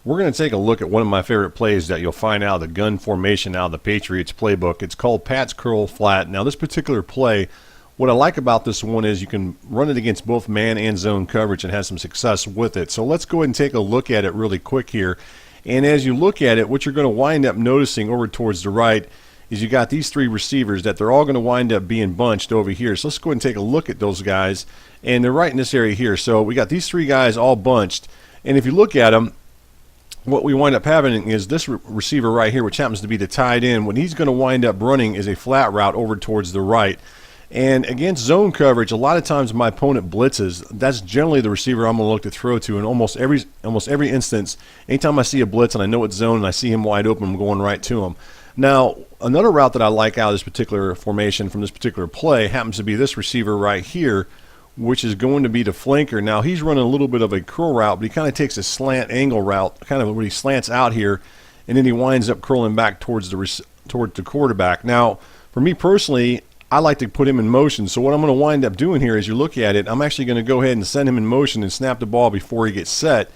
We're going to take a look at one of my favorite plays that you'll find out of the gun formation out of the Patriots playbook. It's called Pat's Curl Flat. Now, this particular play, what I like about this one is you can run it against both man and zone coverage and have some success with it. So let's go ahead and take a look at it really quick here. And as you look at it, what you're going to wind up noticing over towards the right is you got these three receivers that they're all going to wind up being bunched over here. So let's go ahead and take a look at those guys. And they're right in this area here. So we got these three guys all bunched. And if you look at them, what we wind up having is this receiver right here, which happens to be the tight end. What he's going to wind up running is a flat route over towards the right. And against zone coverage, a lot of times my opponent blitzes. That's generally the receiver I'm going to look to throw to in almost every instance. Anytime I see a blitz and I know it's zone and I see him wide open, I'm going right to him. Now, another route that I like out of this particular formation from this particular play happens to be this receiver right here, which is going to be the flanker. Now, he's running a little bit of a curl route, but he kind of takes a slant angle route, kind of where he slants out here, and then he winds up curling back towards the quarterback. Now, for me personally, I like to put him in motion. So what I'm going to wind up doing here, as you look at it, I'm actually going to go ahead and send him in motion and snap the ball before he gets set,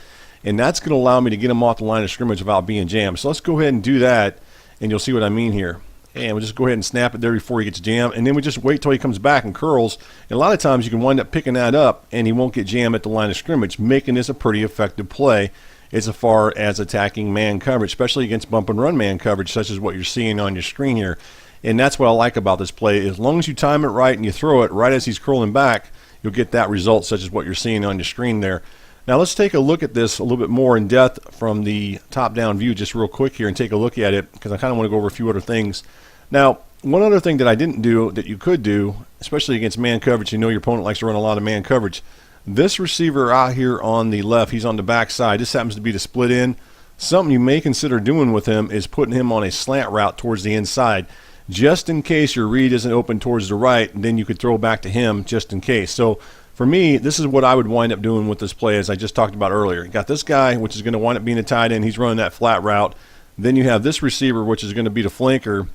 and that's going to allow me to get him off the line of scrimmage without being jammed. So let's go ahead and do that, and you'll see what I mean here. And we'll just go ahead and snap it there before he gets jammed. And then we just wait till he comes back and curls. And a lot of times you can wind up picking that up and he won't get jammed at the line of scrimmage, making this a pretty effective play as far as attacking man coverage, especially against bump and run man coverage, such as what you're seeing on your screen here. And that's what I like about this play. As long as you time it right and you throw it right as he's curling back, you'll get that result, such as what you're seeing on your screen there. Now let's take a look at this a little bit more in depth from the top-down view just real quick here and take a look at it, because I kind of want to go over a few other things. Now, one other thing that I didn't do that you could do, especially against man coverage, you know your opponent likes to run a lot of man coverage. This receiver out here on the left, he's on the back side. This happens to be the split end. Something you may consider doing with him is putting him on a slant route towards the inside. Just in case your read isn't open towards the right, then you could throw back to him just in case. So for me, this is what I would wind up doing with this play, as I just talked about earlier. You got this guy, which is going to wind up being a tight end. He's running that flat route. Then you have this receiver, which is going to be the flanker.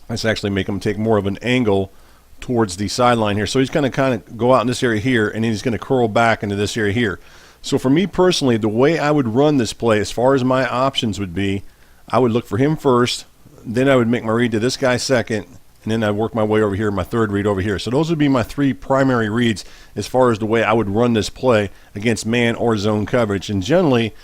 Let's actually make him take more of an angle towards the sideline here. So he's going to kind of go out in this area here, and then he's going to curl back into this area here. So for me personally, the way I would run this play, as far as my options would be, I would look for him first, then I would make my read to this guy second, and then I'd work my way over here, my third read over here. So those would be my three primary reads as far as the way I would run this play against man or zone coverage. And generally,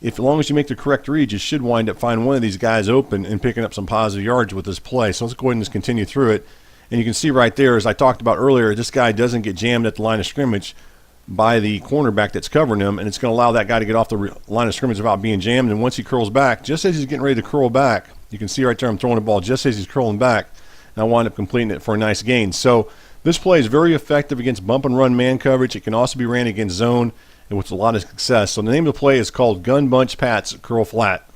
as long as you make the correct read, you should wind up finding one of these guys open and picking up some positive yards with this play. So let's go ahead and just continue through it. And you can see right there, as I talked about earlier, this guy doesn't get jammed at the line of scrimmage by the cornerback that's covering him, and it's going to allow that guy to get off the line of scrimmage without being jammed. And once he curls back, just as he's getting ready to curl back, you can see right there I'm throwing the ball just as he's curling back, and I wind up completing it for a nice gain. So this play is very effective against bump and run man coverage. It can also be ran against zone, and with a lot of success. So the name of the play is called Gun Bunch Pat's Curl Flat.